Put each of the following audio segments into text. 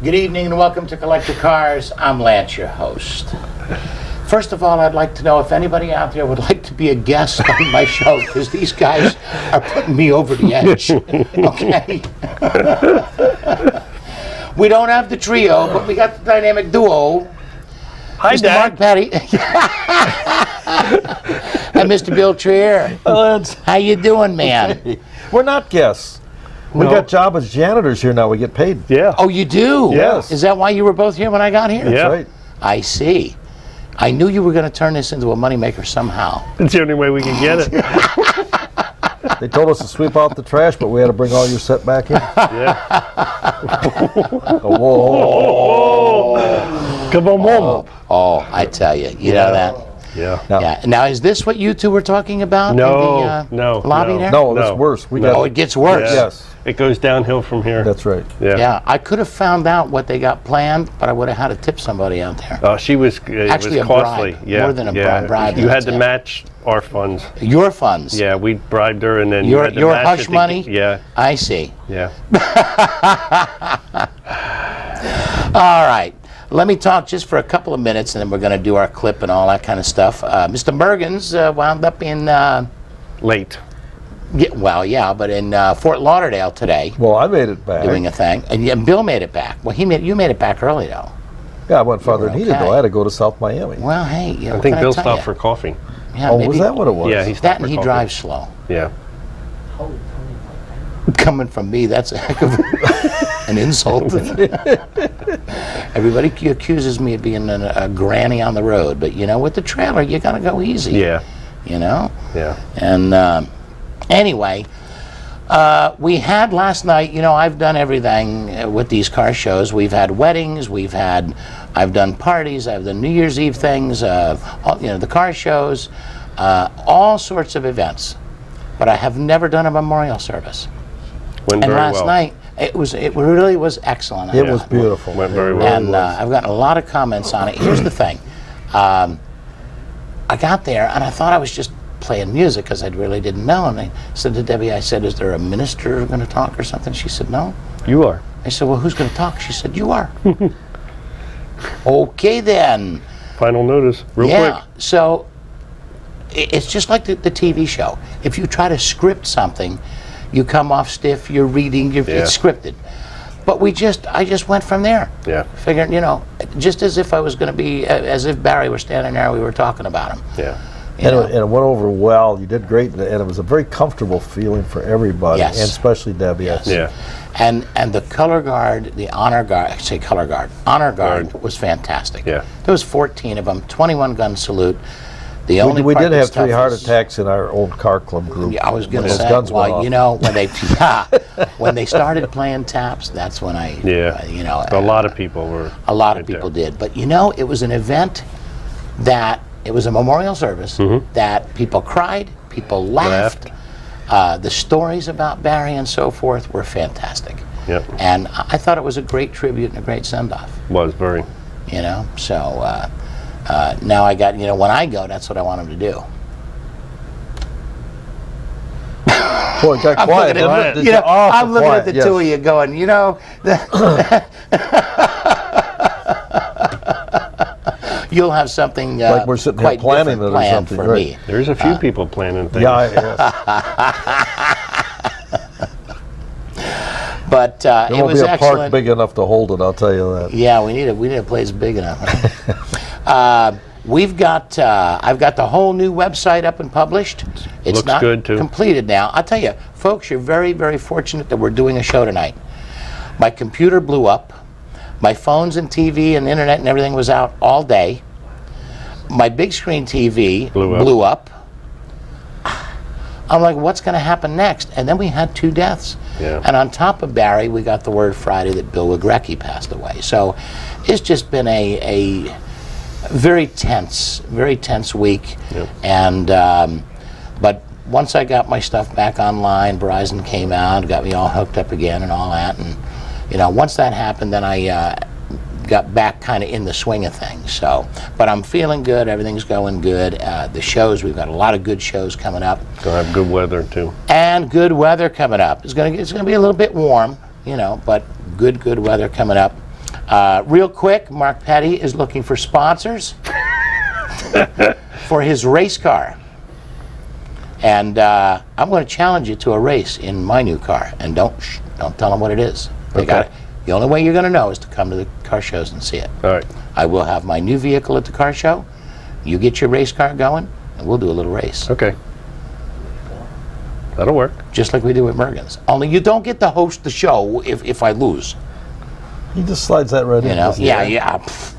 Good evening and welcome to Collector Cars. I'm Lance, your host. First of all, I'd like to know if anybody out there would like to be a guest on my show, because these guys are putting me over the edge. Okay? We don't have the trio, but we got the dynamic duo. Hi, Mr. Dad. Mark Patty. And Mr. Bill Trier. Hi, Lance. How you doing, man? We're not guests. We No. got job as janitors here now. We get paid. Yeah. Oh, you do? Yes. Is that why you were both here when I got here? Yeah. That's right. I see. I knew you were going to turn this into a moneymaker somehow. It's the only way we can get it. They told us to sweep out the trash, but we had to bring all your set back in. Yeah. Whoa. Come on, Mom. Oh, I tell you. You know that? Yeah. Now, Yeah. Now, is this what you two were talking about No, in the no, lobby no. there? no, that's No. worse. We No. got Oh, it gets worse. Yeah. Yes, It goes downhill from here. that's right. Yeah. Yeah, I could have found out what they got planned, but I would have had to tip somebody out there. Oh, she was. It Actually, was a costly. bribe. Yeah. More than a yeah. bribe. You had to Yeah. match our funds. Your funds. Yeah, we bribed her, and then you Your had to your match hush it to- money. Yeah. I see. Yeah. All right. Let me talk just for a couple of minutes, and then we're going to do our clip and all that kind of stuff. Mr. Mergens wound up in, Late. but in Fort Lauderdale today, Well, I made it back. doing a thing, and yeah, Bill made it back. Well, you made it back early though. Yeah, I went farther than he did, okay. though. I had to go to South Miami. Well, hey, you know, I think what Bill can stopped tell for ya? coffee. Yeah, Oh, maybe was that what it was? Yeah, he that, stopped and for he coffee. drives slow. Yeah. Coming from me, that's a heck of an insult. Everybody accuses me of being a granny on the road, but you know, with the trailer, you gotta go easy. Yeah. You know. Yeah. And anyway, we had last night, you know, I've done everything with these car shows. We've had weddings, I've done parties, I've done New Year's Eve things, the car shows, all sorts of events. But I have never done a memorial service. Went And very last well. night, it really was excellent. It was beautiful. Went very It well. really And was. I've gotten a lot of comments on it. Here's the thing. I got there and I thought I was just playing music because I really didn't know. And I said to Debbie, I said, is there a minister going to talk or something? She said, no. You are. I said, well, who's going to talk? She said, you are. Okay, then. Final notice. Real Yeah. quick. So it's just like the TV show. If you try to script something, you come off stiff, you're reading, Yeah. it's scripted. But I just went from there. Yeah. Figuring, you know, just as if I was going to be, as if Barry were standing there and we were talking about him. Yeah. You know? And it went over well. You did great, and it was a very comfortable feeling for everybody, Yes. and especially Debbie. Yes. Yeah. And the color guard, the honor guard, I say color guard, honor guard was fantastic. Yeah. There was 14 of them, 21 gun salute. The only We part did that's have 3 tough heart is- attacks in our old car club group. Yeah, I was going when to those say, guns went well, off. you know, when they started playing taps, that's when I, Yeah. you know, A lot of people were. a lot of right there. people did. But you know, it was an event that it was a memorial service that people cried, people laughed. The stories about Barry and so forth were fantastic. Yep. And I thought it was a great tribute and a great send-off. Was very. You know, so now I got, you know, when I go, that's what I want him to do. Boy, it got I'm quiet. looking at, didn't it? you know, Awful I'm looking at quiet, the two of you going, you know, you'll have something Like we're sitting here quite planning different it or planned something, for right. me. There's a few people planning things. Yeah, yeah. But There it won't was be a park excellent. big enough to hold it, I'll tell you that. Yeah, we need a place big enough. We've got I've got the whole new website up and published. It's Looks not good, too. completed now. I'll tell you, folks, you're very, very fortunate that we're doing a show tonight. My computer blew up. My phones and TV and internet and everything was out all day. My big screen TV Blew up. I'm like, what's going to happen next? And then we had 2 deaths. Yeah. And on top of Barry, we got the word Friday that Bill Wigrecki passed away. So it's just been a very tense week. Yep. And but once I got my stuff back online, Verizon came out, got me all hooked up again and all that. And you know, once that happened, then I got back kind of in the swing of things. So, but I'm feeling good. Everything's going good. The shows, we've got a lot of good shows coming up, Gonna have good weather too. and good weather coming up. It's gonna be a little bit warm, you know, but good weather coming up. Real quick, Mark Petty is looking for sponsors for his race car. And I'm going to challenge you to a race in my new car. And don't tell them what it is. Okay. The only way you're going to know is to come to the car shows and see it. All right. I will have my new vehicle at the car show. You get your race car going, and we'll do a little race. Okay. That'll work. Just like we do at Mergen's. Only you don't get to host the show if I lose. He just slides that right in. You know, doesn't he?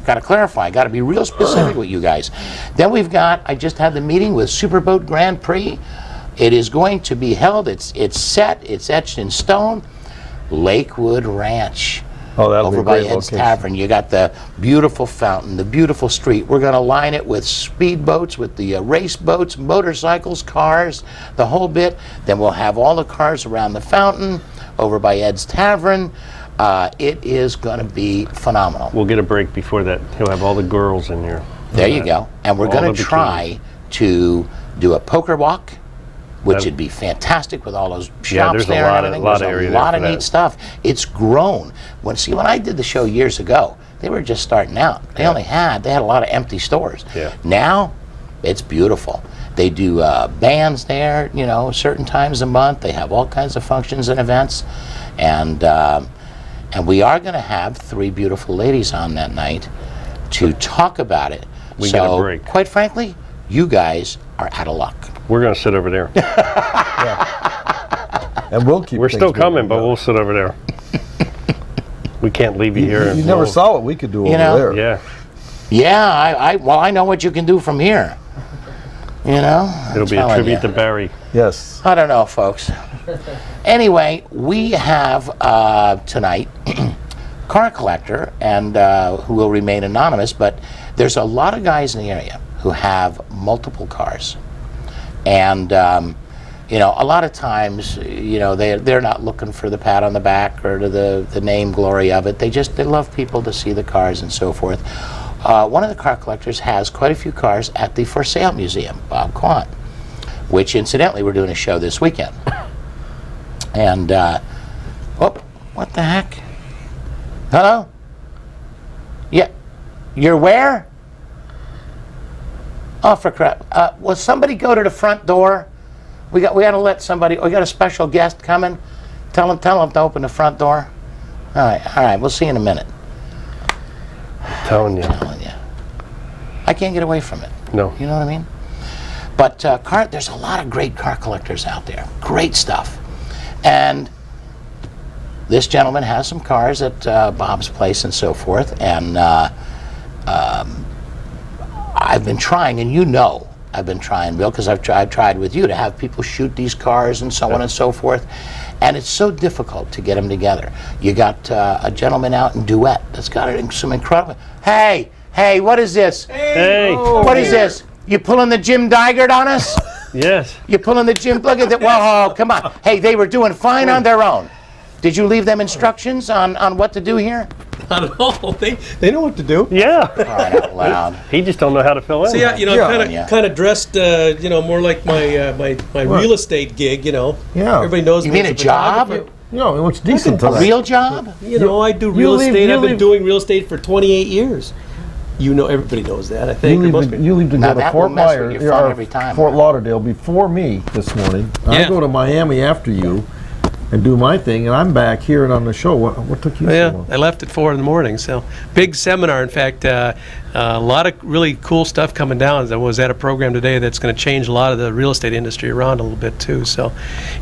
got to clarify. Got to be real specific with you guys. Then we've got, I just had the meeting with Superboat Grand Prix. It is going to be held, it's set, it's etched in stone. Lakewood Ranch. Oh, that'll be over a by great Ed's location. Tavern. You got the beautiful fountain, the beautiful street. We're going to line it with speedboats, with the race boats, motorcycles, cars, the whole bit. Then we'll have all the cars around the fountain, over by Ed's Tavern. It is going to be phenomenal. We'll get a break before that. He'll have all the girls in here. There you go. And we're All going the to try to do a poker walk, which That- would be fantastic with all those Yeah, shops there's a there lot and of- everything. lot There's of area a there lot for of that. neat stuff. It's grown. When I did the show years ago, they were just starting out. They Yeah. had a lot of empty stores. Yeah. Now, it's beautiful. They do bands there, certain times a month. They have all kinds of functions and events. And we are going to have 3 beautiful ladies on that night to talk about it. We so, got a break. quite frankly, you guys are out of luck. We're going to sit over there. And we'll keep. We're things still moving. coming, but we'll sit over there. We can't leave you here. You never saw what we could do over know? there. Yeah. Yeah, I know what you can do from here. It'll be a telling tribute ya. to Barry. Yes. I don't know, folks. Anyway, we have tonight car collector, and who will remain anonymous, but there's a lot of guys in the area who have multiple cars. And, a lot of times, they're not looking for the pat on the back or to the name glory of it. They love people to see the cars and so forth. One of the car collectors has quite a few cars at the For Sale Museum, Bob Quant, which incidentally we're doing a show this weekend. And, what the heck? Hello? Yeah, you're where? Oh, for crap. Will somebody go to the front door? We got to let somebody, we got a special guest coming. Tell them to open the front door. All right, we'll see you in a minute. Telling you. Telling you. I can't get away from it. No. You know what I mean? But there's a lot of great car collectors out there. Great stuff. And this gentleman has some cars at Bob's place and so forth. And I've been trying, and I've been trying, Bill, because I've tried with you to have people shoot these cars and so on and so forth. And it's so difficult to get them together. You got a gentleman out in Duet that's got some incredible... Hey, what is this? Hey. What is this? You pulling the Jim Dygert on us? Yes. You pulling the Jim... Look at that. Whoa, come on. Hey, they were doing fine on their own. Did you leave them instructions on what to do here? Not at all. They know what to do. Yeah. Right out loud. He just don't know how to fill in. So yeah, Yeah. kind of dressed, more like my real estate gig. Yeah. Everybody knows You me mean as a job? photographer. It looks decent A tonight. real job? I do real estate. I've been doing real estate for 28 years. Everybody knows that. I think. You It must leave, be. you leave to Now go to that will Fort mess with Myers, your fun or every time. Fort Lauderdale before me this morning. I Yeah. go to Miami after you and do my thing, and I'm back here and on the show. What took you so Yeah, long? I left at 4 a.m. So big seminar. In fact, a lot of really cool stuff coming down. I was at a program today that's going to change a lot of the real estate industry around a little bit too. So,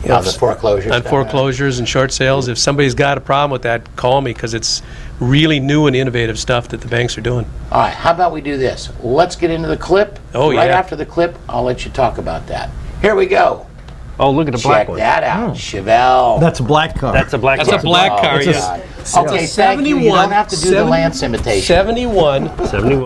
On the foreclosures. on foreclosures and short sales. If somebody's got a problem with that, call me, because it's really new and innovative stuff that the banks are doing. All right, how about we do this? Let's get into the clip. Oh, Right yeah. after the clip, I'll let you talk about that. Here we go. Oh, look at the black Check one. that out. Chevelle. That's a black car. That's a black That's a one. black car, Oh, yes. God. Okay, thank you. You don't have to do the Lance imitation. 71. 71.